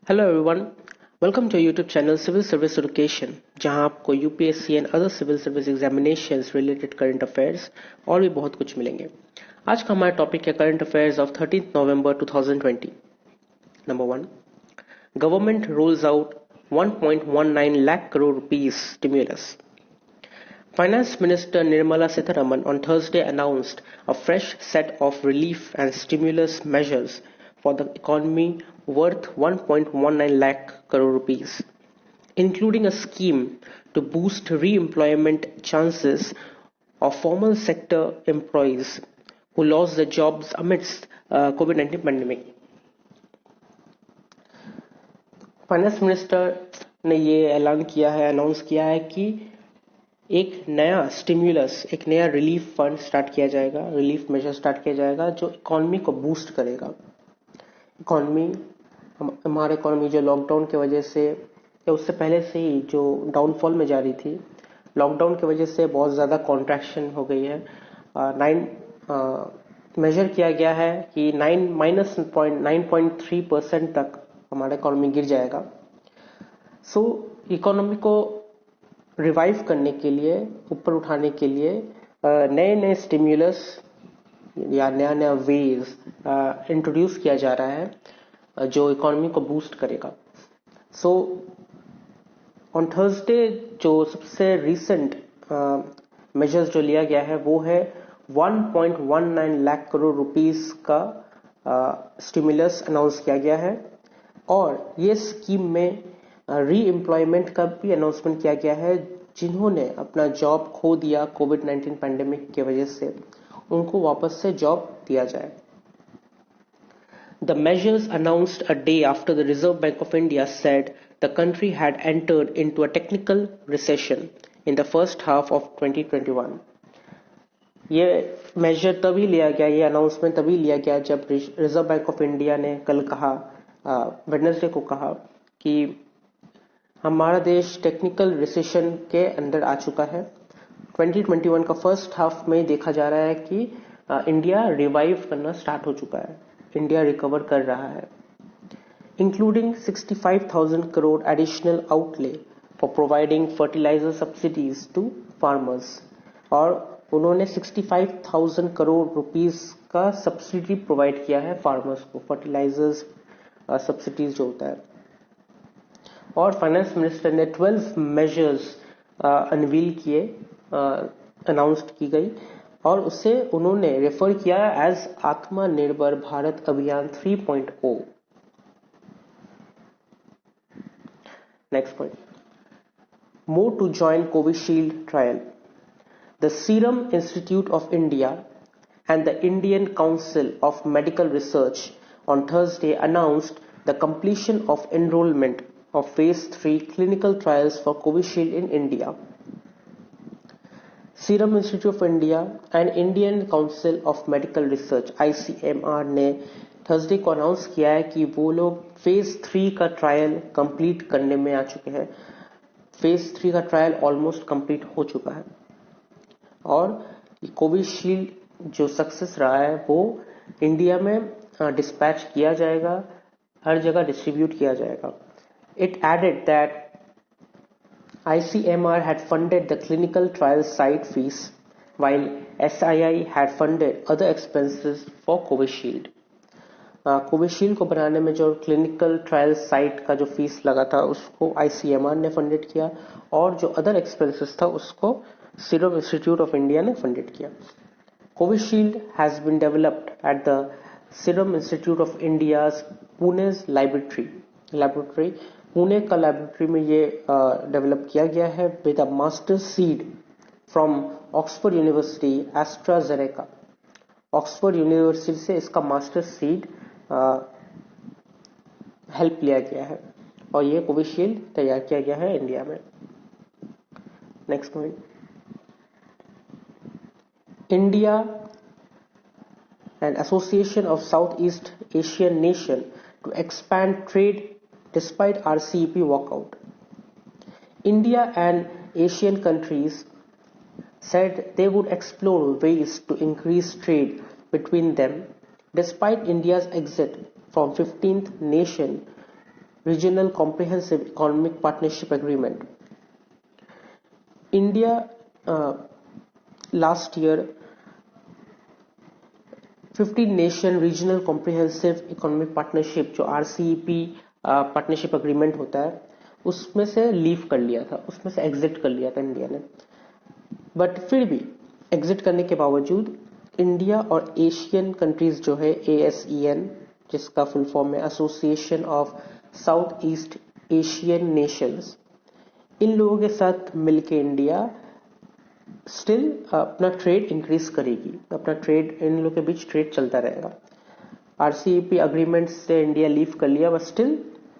Hello everyone. Welcome to YouTube channel civil service education, जहां आपको UPSC and other civil service examinations related current affairs और भी बहुत कुछ मिलेंगे। आज का हमारा टॉपिक है current affairs of 13 November 2020। Number 1, government roles out 1.19 lakh crore rupees stimulus. Finance Minister Nirmala Sitharaman on Thursday announced a fresh set of relief and stimulus measures for the economy worth 1.19 lakh crore rupees, including a scheme to boost re-employment chances of formal sector employees who lost their jobs amidst COVID-19 pandemic. Finance minister ने ये ऐलान किया है, announce किया है कि एक नया स्टिम्युलस, एक नया रिलीफ फंड स्टार्ट किया जाएगा, रिलीफ मेजर स्टार्ट किया जाएगा जो इकोनॉमी को बूस्ट करेगा। इकोनॉमी, हमारे इकोनॉमी जो लॉकडाउन की वजह से या उससे पहले से ही जो डाउनफॉल में जा रही थी, लॉकडाउन की वजह से बहुत ज़्यादा कॉन्ट्रैक्शन हो गई है। मेजर किया गया है कि 9.3% तक हमारा इकोनॉमी गिर जाएगा। सो इकोनॉमी को रिवाइव करने के लिए, ऊपर उठाने के लिए नए नए स्टिम्युलस या नया नया वेज इंट्रोड्यूस किया जा रहा है जो इकोनॉमी को बूस्ट करेगा। सो ऑन थर्सडे जो सबसे रिसेंट मेजर्स जो लिया गया है वो है 1.19 लाख करोड़ रुपीस का स्टिमुलस अनाउंस किया गया है, और ये स्कीम में री एम्प्लॉयमेंट का भी अनाउंसमेंट किया गया है। जिन्होंने अपना जॉब खो दिया कोविड-19 पैंडेमिक की वजह से, उनको वापस से जॉब दिया जाए। The measures announced a day after the Reserve Bank of India said the country had entered into a technical recession in the first half of 2021. ये मेजर तभी लिया गया, ये अनाउंसमेंट तभी लिया गया जब रिजर्व बैंक ऑफ इंडिया ने कल कहा, वेडनेसडे को कहा कि हमारा देश टेक्निकल रिसेशन के अंदर आ चुका है। 2021 का फर्स्ट हाफ में देखा जा रहा है कि इंडिया रिवाइव करना स्टार्ट हो चुका है, इंडिया रिकवर कर रहा है, including 65,000 crore additional outlay for providing fertiliser subsidies to farmers. और उन्होंने 65,000 करोड़ रुपीस का सब्सिडी प्रोवाइड किया है फार्मर्स को, फर्टिलाइजर्स सब्सिडीज जो होता है। और फाइनेंस मिनिस्टर ने 12 मेजर्स अनवील किए, अनाउंस्ड की गई, और उसे उन्होंने रेफर किया एज आत्मनिर्भर Bharat Abhiyan 3.0। Next point, more to join Covishield trial. The Serum Institute of India and the Indian Council of Medical Research on Thursday announced the completion of enrollment of phase 3 clinical trials for Covishield in India. Serum Institute of India and Indian Council of Medical Research ICMR ने Thursday को announce किया है कि वो लोग phase 3 का trial complete करने में आ चुके हैं। फेज 3 का ट्रायल ऑलमोस्ट कंप्लीट हो चुका है, और कोविशील्ड जो सक्सेस रहा है वो इंडिया में डिस्पैच किया जाएगा, हर जगह डिस्ट्रीब्यूट किया जाएगा। It added that ICMR had funded the clinical trial site fees while SII had funded other expenses for Covishield. Covishield को बनाने में जो क्लिनिकल ट्रायल साइट का जो फीस लगा था उसको ICMR ने फंडेड किया, और जो अदर एक्सपेंसेस था उसको सीरम इंस्टीट्यूट ऑफ इंडिया ने फंडेड किया। Covishield has been developed at the Serum Institute of India's Pune's laboratory. Pune का laboratory में ये डेवलप किया गया है with a master seed from Oxford University AstraZeneca. Oxford university से इसका मास्टर सीड हेल्प लिया गया है, और ये कोविशील्ड तैयार किया गया है इंडिया में। Next point, India, an association of Southeast Asian nation, to expand trade despite RCEP walkout. India and Asian countries said they would explore ways to increase trade between them despite India's exit from 15th nation Regional Comprehensive Economic Partnership Agreement. India last year 15 nation regional comprehensive economic partnership जो RCEP partnership agreement होता है उसमें से leave कर लिया था, उसमें से एग्जिट कर लिया था इंडिया ने। बट फिर भी एग्जिट करने के बावजूद इंडिया और एशियन कंट्रीज जो है ASEAN, जिसका फुल फॉर्म है association of South East Asian nations, इन लोगों के साथ मिलके इंडिया स्टिल अपना ट्रेड इंक्रीज करेगी, अपना ट्रेड, इन लोगों के बीच ट्रेड चलता रहेगा। RCEP अग्रीमेंट से इंडिया लीव कर लिया, बट स्टिल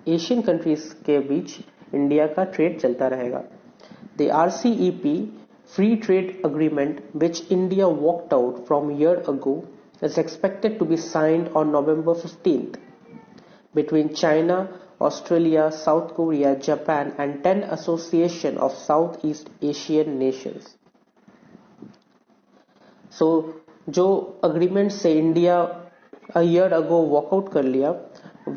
एशियन कंट्रीज के बीच इंडिया का ट्रेड चलता रहेगा। The RCEP free trade agreement which India walked out from a year ago is expected to be signed on November 15th between China, Australia, South Korea, Japan and 10 association of Southeast Asian nations. So जो agreement से India a year ago walkout कर लिया,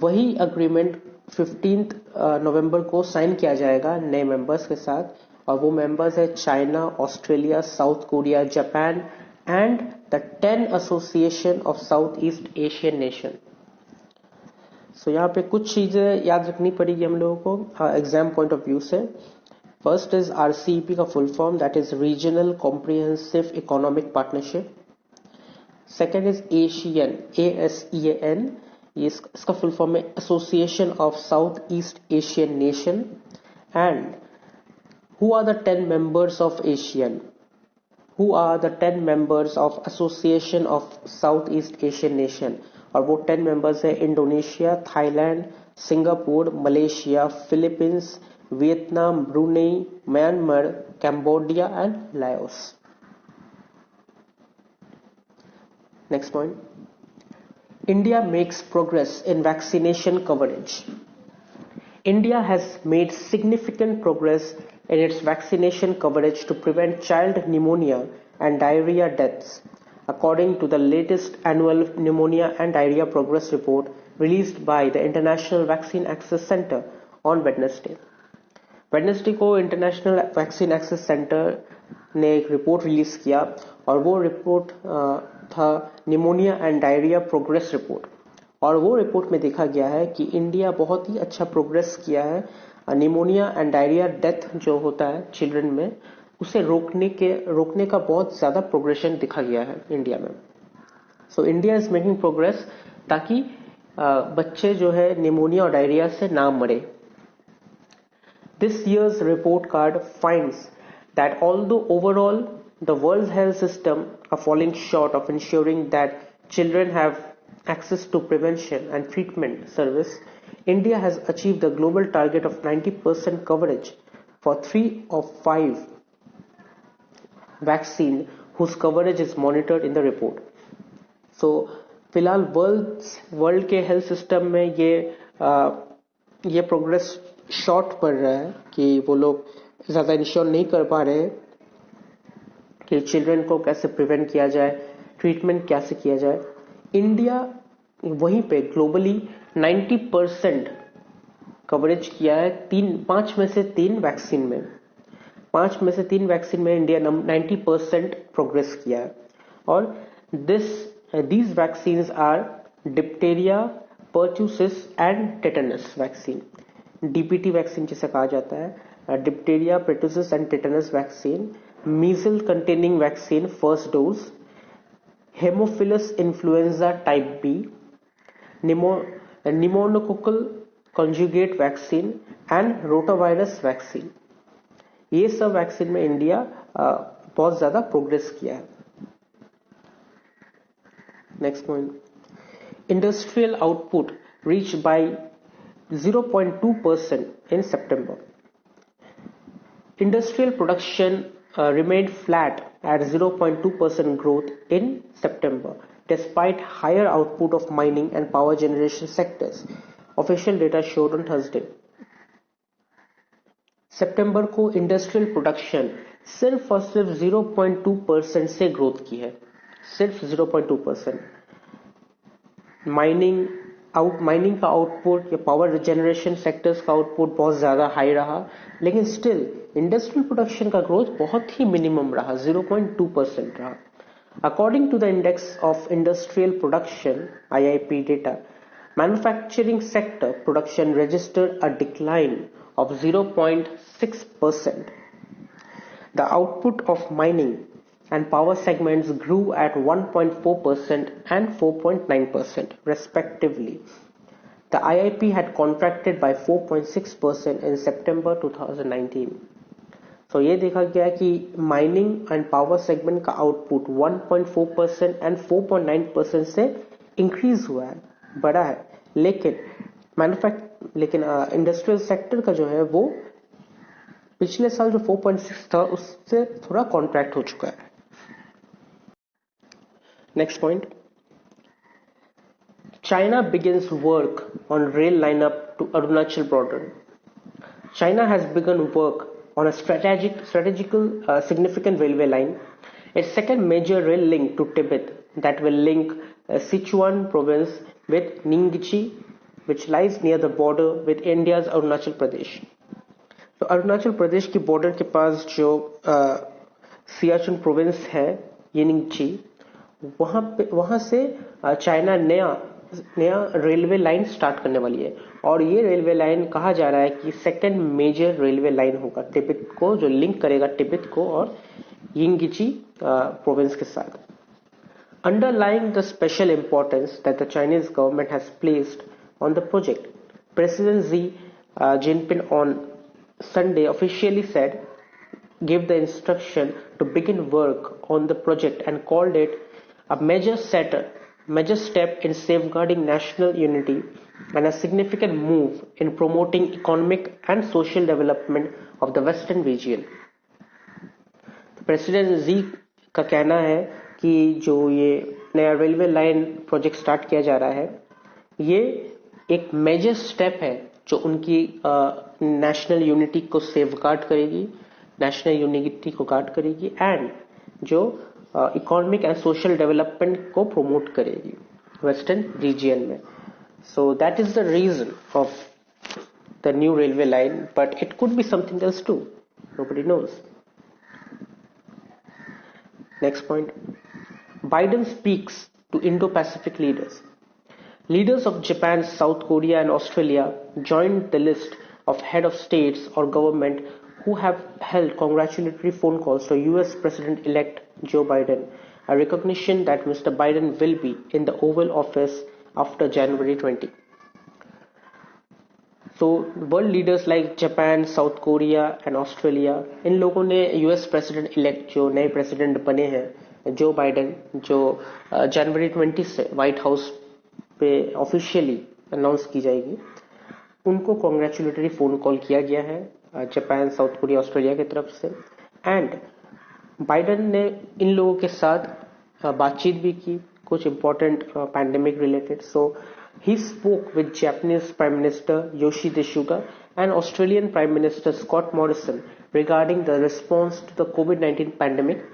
वही agreement 15th नवंबर को sign किया जाएगा नए members के साथ, और वो मेंबर्स है China, Australia, South Korea, Japan and the 10 association of South East Asian nation. So यहाँ पे कुछ चीजें याद रखनी पड़ेगी हम लोगों को एग्जाम पॉइंट ऑफ व्यू से। फर्स्ट इज RCEP का full form, that is regional comprehensive economic partnership. Second is Asian, ASEAN, इसका फुल फॉर्म है association of South East Asian nation. And who are the 10 members of ASEAN? Who are the 10 members of Association of Southeast Asian Nation? और वो 10 members है Indonesia, Thailand, Singapore, Malaysia, Philippines, Vietnam, Brunei, Myanmar, Cambodia and Laos. Next point, India makes progress in vaccination coverage. India has made significant progress in its vaccination coverage to prevent child pneumonia and diarrhea deaths, according to the latest annual pneumonia and diarrhea progress report released by the International Vaccine Access Center on Wednesday. Wednesday को international vaccine access centre ने एक report release किया और वो report था pneumonia and diarrhoea progress report. और वो report में देखा गया है कि इंडिया बहुत ही अच्छा प्रोग्रेस किया है निमोनिया एंड डायरिया डेथ जो होता है चिल्ड्रन में, उसे रोकने का बहुत ज्यादा प्रोग्रेशन दिखा गया है इंडिया में। So India is making progress ताकि बच्चे जो है निमोनिया और डायरिया से ना मरे। This year's report card finds that although overall the world's health system are falling short of ensuring that children have access to prevention and treatment service, India has achieved the global target of 90% coverage for 3 of 5 vaccine whose coverage is monitored in the report. So फिलहाल world के health system में ये progress short पड़ रहा है कि वो लोग ज्यादा इंश्योर नहीं कर पा रहे कि चिल्ड्रन को कैसे प्रिवेंट किया जाए, ट्रीटमेंट कैसे किया जाए। इंडिया वहीं पे ग्लोबली 90% कवरेज किया है 5 में से 3 वैक्सीन में। 5 में से 3 वैक्सीन में इंडिया 90% प्रोग्रेस किया है। और these vaccines are diphtheria, pertussis and tetanus vaccine. DPT vaccine जिसे कहा जाता है, diphtheria, pertussis and tetanus vaccine, measles containing vaccine first dose, haemophilus influenza type B, pneumococcal conjugate vaccine and rotavirus vaccine. ये सब vaccine में India बहुत ज्यादा progress किया है। Next point, industrial output reach by 0.2% in September. Industrial production remained flat at 0.2% growth in September, despite higher output of mining and power generation sectors, official data showed on Thursday. सितंबर को industrial production सिर्फ और सिर्फ 0.2% से growth की है, सिर्फ 0.2%। Mining, mining का output या पावर जनरेशन सेक्टर्स का आउटपुट बहुत ज्यादा हाई रहा, लेकिन स्टिल इंडस्ट्रियल प्रोडक्शन का ग्रोथ बहुत ही मिनिमम रहा, 0.2% रहा. According to the Index of Industrial Production (IIP) data, manufacturing sector production registered a decline of 0.6%. The output of mining and power segments grew at 1.4% and 4.9% respectively. The IIP had contracted by 4.6% in September 2019. तो ये देखा गया कि mining and power segment का output 1.4% and 4.9% से increase हुआ है, बड़ा है, लेकिन इंडस्ट्रियल सेक्टर का जो है वो पिछले साल जो 4.6 था उससे थोड़ा कॉन्ट्रैक्ट हो चुका है. Next point, China begins work on rail lineup to Arunachal border. China has begun work on a significant railway line, its second major rail link to Tibet that will link Sichuan province with Ningxi, which lies near the border with India's Arunachal Pradesh. तो अरुणाचल प्रदेश की border के पास जो Siachen province है Nyingchi, वहां से China नया railway line start करने वाली है, और ये रेलवे लाइन कहा जा रहा है कि सेकंड मेजर रेलवे लाइन होगा तिब्बत को, जो लिंक करेगा तिब्बत को और यिंगची प्रोविंस के साथ. Underlying the special importance that the Chinese government has placed on the project, President Xi Jinping on Sunday officially gave the instruction to begin work on the project and called it a major step in safeguarding national unity and a significant move in promoting economic and social development of the western region. President ji का कहना है कि जो ये नया railway line project start किया जा रहा है, ये एक मेजर स्टेप है जो उनकी नेशनल यूनिटी को सेफगार्ड करेगी, नेशनल यूनिटी को गार्ड करेगी, एंड जो इकोनॉमिक एंड सोशल डेवलपमेंट को प्रमोट करेगी वेस्टर्न रीजियन में. So that is the reason of the new railway line, but it could be something else too, nobody knows. Next point, Biden speaks to Indo-Pacific leaders. Leaders of Japan, South Korea and Australia joined the list of head of states or government who have held congratulatory phone calls to US President-elect Joe Biden, a recognition that Mr. Biden will be in the Oval Office after January 20. So world leaders like Japan, South Korea and Australia, इन लोगों ने US president elect जो नए president बने हैं Joe Biden, जो जनवरी 20 से white house पे ऑफिशियली अनाउंस की जाएगी, उनको कॉन्ग्रेचुलेटरी फोन कॉल किया गया है जापान, साउथ कोरिया, ऑस्ट्रेलिया की तरफ से. एंड बाइडेन ने इन लोगों के साथ बातचीत भी की, कुछ important pandemic related. So he spoke with Japanese Prime Minister Yoshihide Suga and Australian Prime Minister Scott Morrison regarding the response to the COVID-19 pandemic,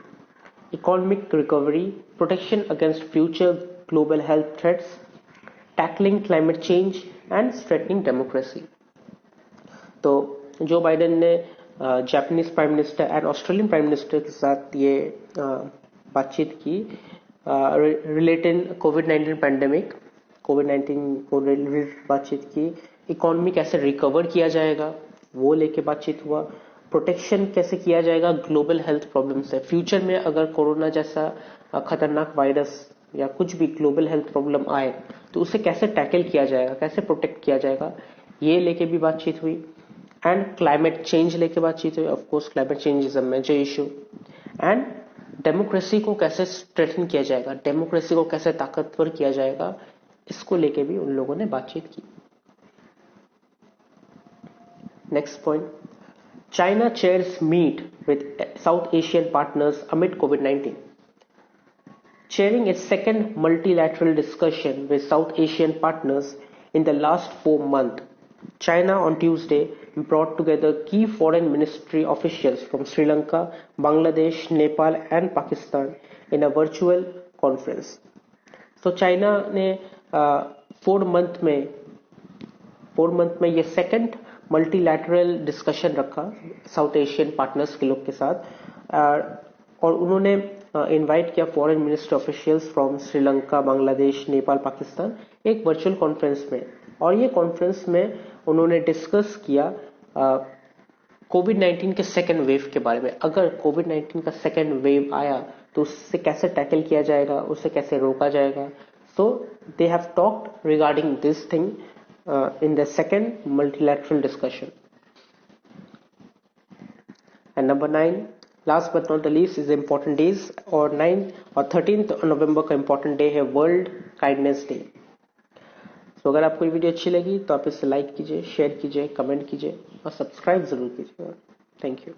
economic recovery, protection against future global health threats, tackling climate change and strengthening democracy. तो Joe Biden ने Japanese prime minister and Australian prime minister के साथ ये बातचीत की related कोविड-19 pandemic, कोविड-19 को related बातचीत की, इकोनॉमी कैसे रिकवर किया जाएगा वो लेके बातचीत हुआ, प्रोटेक्शन कैसे किया जाएगा ग्लोबल हेल्थ प्रॉब्लम से, फ्यूचर में अगर कोरोना जैसा खतरनाक वायरस या कुछ भी ग्लोबल हेल्थ प्रॉब्लम आए तो उसे कैसे टैकल किया जाएगा, कैसे प्रोटेक्ट किया जाएगा, ये लेके भी बातचीत हुई. एंड क्लाइमेट चेंज लेके बातचीत हुई. Of course climate change is a major issue. And democracy को कैसे स्ट्रेंथन किया जाएगा, डेमोक्रेसी को कैसे ताकतवर किया जाएगा, इसको लेके भी उन लोगों ने बातचीत की. Next point, China chairs meet with South Asian partners amid कोविड-19. Chairing its second multilateral discussion with South Asian partners in the last 4 months, China on Tuesday brought together key foreign ministry officials from Sri Lanka, Bangladesh, Nepal and Pakistan in a virtual conference. So China ने 4 month में ये second multilateral discussion रखा south Asian partners के लोग के साथ। और उन्होंने इनवाइट किया foreign ministry officials from Sri Lanka, Bangladesh, Nepal, Pakistan एक वर्चुअल कॉन्फ्रेंस में। और ये कॉन्फ्रेंस में उन्होंने डिस्कस किया कोविड-19 के सेकेंड वेव के बारे में। अगर कोविड-19 का सेकेंड वेव आया तो उससे कैसे टैकल किया जाएगा, उसे कैसे रोका जाएगा। So they have talked regarding this thing in the second multilateral discussion. And number 9, last but not the least, is important days। और 9 और 13 नवंबर का important day है वर्ल्ड काइंडनेस डे। तो अगर आपको ये वीडियो अच्छी लगी तो आप इसे लाइक कीजिए, शेयर कीजिए, कमेंट कीजिए और सब्सक्राइब जरूर कीजिएगा। Thank you.